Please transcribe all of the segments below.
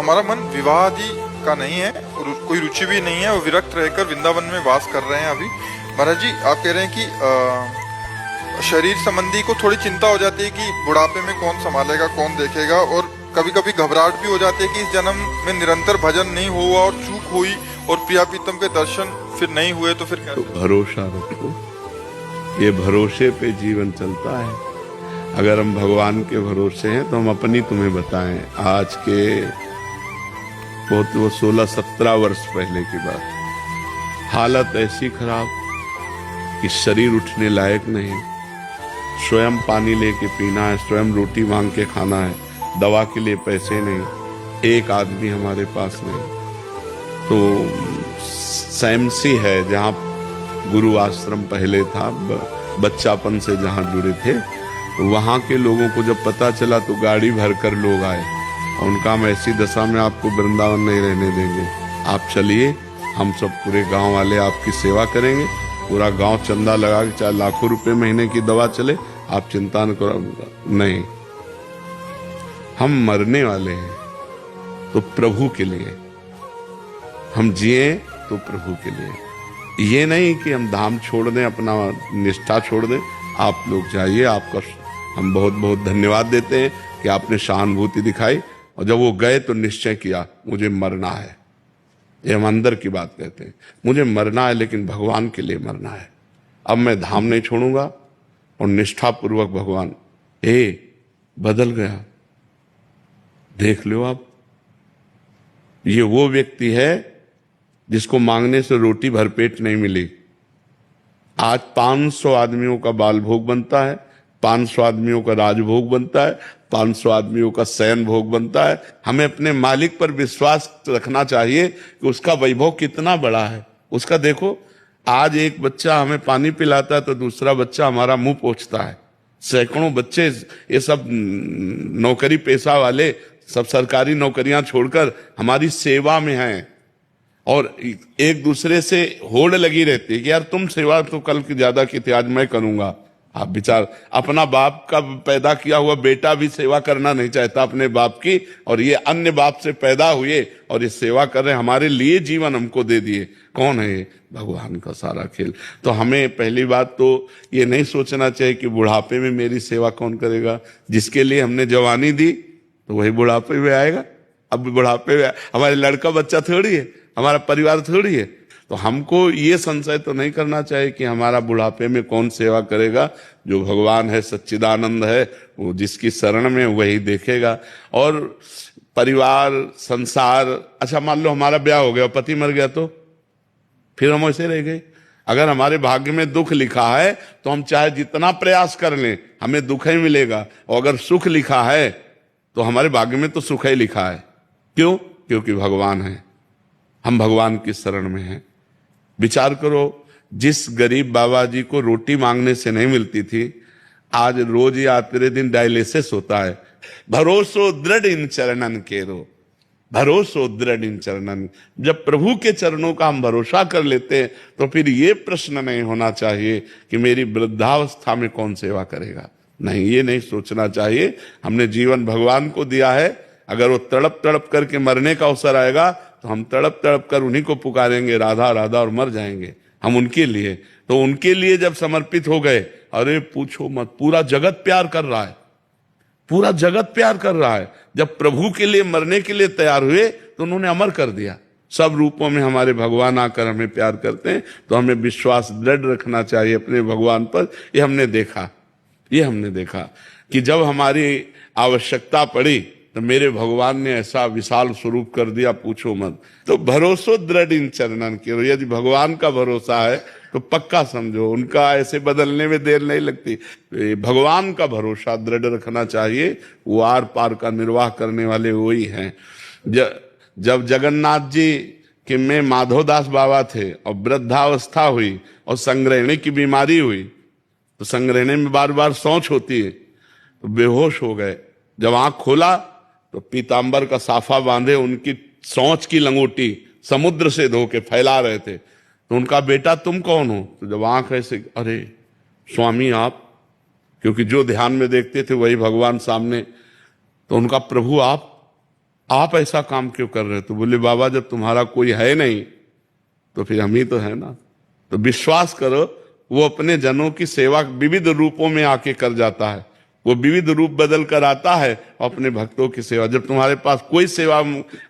हमारा मन विवाह आदि का नहीं है, कोई रुचि भी नहीं है, वो विरक्त रहकर वृंदावन में वास कर रहे हैं अभी। महाराज जी, आप कह रहे हैं कि शरीर संबंधी को थोड़ी चिंता हो जाती है कि बुढ़ापे में कौन संभालेगा, कौन देखेगा, और कभी कभी घबराहट भी हो जाती है कि इस जन्म में निरंतर भजन नहीं हुआ और चूक हुई और प्रिया प्रीतम के दर्शन फिर नहीं हुए तो फिर क्या? तो भरोसा रखो, ये भरोसे पे जीवन चलता है। अगर हम भगवान के भरोसे हैं तो हम अपनी तुम्हें बताएं, आज के वो 16-17 वर्ष पहले की बात, हालत ऐसी खराब कि शरीर उठने लायक नहीं, स्वयं पानी लेके पीना है, स्वयं रोटी मांग के खाना है, दवा के लिए पैसे नहीं, एक आदमी हमारे पास नहीं। तो सैमसी है जहाँ गुरु आश्रम पहले था, बच्चापन से जहाँ जुड़े थे, वहाँ के लोगों को जब पता चला तो गाड़ी भरकर लोग आए और उनका हम ऐसी दशा में आपको वृंदावन नहीं रहने देंगे, आप चलिए, हम सब पूरे गांव वाले आपकी सेवा करेंगे, पूरा गांव चंदा लगा के, चाहे लाखों रुपए महीने की दवा चले, आप चिंता न करो। नहीं, हम मरने वाले हैं तो प्रभु के लिए, हम जिए तो प्रभु के लिए। ये नहीं कि हम धाम छोड़ दें, अपना निष्ठा छोड़ दें। आप लोग जाइए, आपका हम बहुत बहुत धन्यवाद देते हैं कि आपने सहानुभूति दिखाई, और जब वो गए तो निश्चय किया मुझे मरना है। ये हम अंदर की बात कहते हैं, मुझे मरना है लेकिन भगवान के लिए मरना है। अब मैं धाम नहीं छोड़ूंगा, और निष्ठापूर्वक भगवान बदल गया। देख लो आप, ये वो व्यक्ति है जिसको मांगने से रोटी भरपेट नहीं मिली। आज 500 आदमियों का बाल भोग बनता है, 500 आदमियों का राजभोग बनता है, 500 आदमियों का शयन भोग बनता है। हमें अपने मालिक पर विश्वास रखना चाहिए कि उसका वैभव कितना बड़ा है। उसका देखो, आज एक बच्चा हमें पानी पिलाता है तो दूसरा बच्चा हमारा मुंह पोंछता है। सैकड़ों बच्चे, ये सब नौकरी पेशा वाले, सब सरकारी नौकरियां छोड़कर हमारी सेवा में हैं, और एक दूसरे से होड़ लगी रहती है कि यार तुम सेवा तो कल की ज्यादा की थी, आज मैं करूंगा। आप विचार, अपना बाप का पैदा किया हुआ बेटा भी सेवा करना नहीं चाहता अपने बाप की, और ये अन्य बाप से पैदा हुए और ये सेवा कर रहे, हमारे लिए जीवन हमको दे दिए। कौन है ये? भगवान का सारा खेल। तो हमें पहली बात तो ये नहीं सोचना चाहिए कि बुढ़ापे में मेरी सेवा कौन करेगा। जिसके लिए हमने जवानी दी तो वही बुढ़ापे में आएगा। अब बुढ़ापे में हमारे लड़का बच्चा थोड़ी है, हमारा परिवार थोड़ी है। तो हमको ये संशय तो नहीं करना चाहिए कि हमारा बुढ़ापे में कौन सेवा करेगा। जो भगवान है, सच्चिदानंद है, वो जिसकी शरण में वही देखेगा। और परिवार, संसार, अच्छा मान लो हमारा ब्याह हो गया, पति मर गया, तो फिर हम ऐसे रह गए। अगर हमारे भाग्य में दुख लिखा है तो हम चाहे जितना प्रयास कर लें हमें दुख ही मिलेगा, और अगर सुख लिखा है तो हमारे भाग्य में तो सुख ही लिखा है। क्यों? क्योंकि भगवान है, हम भगवान की शरण में हैं। विचार करो, जिस गरीब बाबा जी को रोटी मांगने से नहीं मिलती थी, आज रोज या तेरे दिन डायलिसिस होता है। भरोसो दृढ़ इन चरणन केरो, भरोसो दृढ़ इन चरणन। जब प्रभु के चरणों का हम भरोसा कर लेते हैं तो फिर ये प्रश्न नहीं होना चाहिए कि मेरी वृद्धावस्था में कौन सेवा करेगा। नहीं, ये नहीं सोचना चाहिए। हमने जीवन भगवान को दिया है, अगर वो तड़प तड़प करके मरने का अवसर आएगा तो हम तड़प तड़प कर उन्हीं को पुकारेंगे, राधा राधा, और मर जाएंगे हम उनके लिए। तो उनके लिए जब समर्पित हो गए, अरे पूछो मत, पूरा जगत प्यार कर रहा है, पूरा जगत प्यार कर रहा है। जब प्रभु के लिए मरने के लिए तैयार हुए तो उन्होंने अमर कर दिया। सब रूपों में हमारे भगवान आकर हमें प्यार करते हैं, तो हमें विश्वास दृढ़ रखना चाहिए अपने भगवान पर। ये हमने देखा कि जब हमारी आवश्यकता पड़ी तो मेरे भगवान ने ऐसा विशाल स्वरूप कर दिया, पूछो मत। तो भरोसो दृढ़ इन चरणन के, यदि भगवान का भरोसा है तो पक्का समझो उनका ऐसे बदलने में देर नहीं लगती। भगवान का भरोसा दृढ़ रखना चाहिए, वो आर पार का निर्वाह करने वाले वही हैं। जब जगन्नाथ जी के में माधवदास बाबा थे और वृद्धावस्था हुई और संग्रहणी की बीमारी हुई, तो संग्रहणी में बार बार शौच होती है, तो बेहोश हो गए। जब आंख खोला तो पीतांबर का साफा बांधे उनकी शौच की लंगोटी समुद्र से धो के फैला रहे थे। तो उनका बेटा तुम कौन हो? तो जब आंख ऐसे, अरे स्वामी आप, क्योंकि जो ध्यान में देखते थे वही भगवान सामने। तो उनका प्रभु आप ऐसा काम क्यों कर रहे हो? तो बोले बाबा जब तुम्हारा कोई है नहीं तो फिर हम ही तो है ना। तो विश्वास करो वो अपने जनों की सेवा विविध रूपों में आके कर जाता है, वो विविध रूप बदल कर आता है अपने भक्तों की सेवा। जब तुम्हारे पास कोई सेवा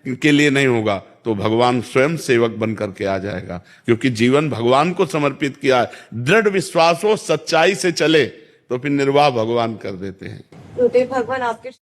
के लिए नहीं होगा तो भगवान स्वयं सेवक बन करके आ जाएगा, क्योंकि जीवन भगवान को समर्पित किया है। दृढ़ विश्वास हो, सच्चाई से चले तो फिर निर्वाह भगवान कर देते हैं। गुरुदेव भगवान आपके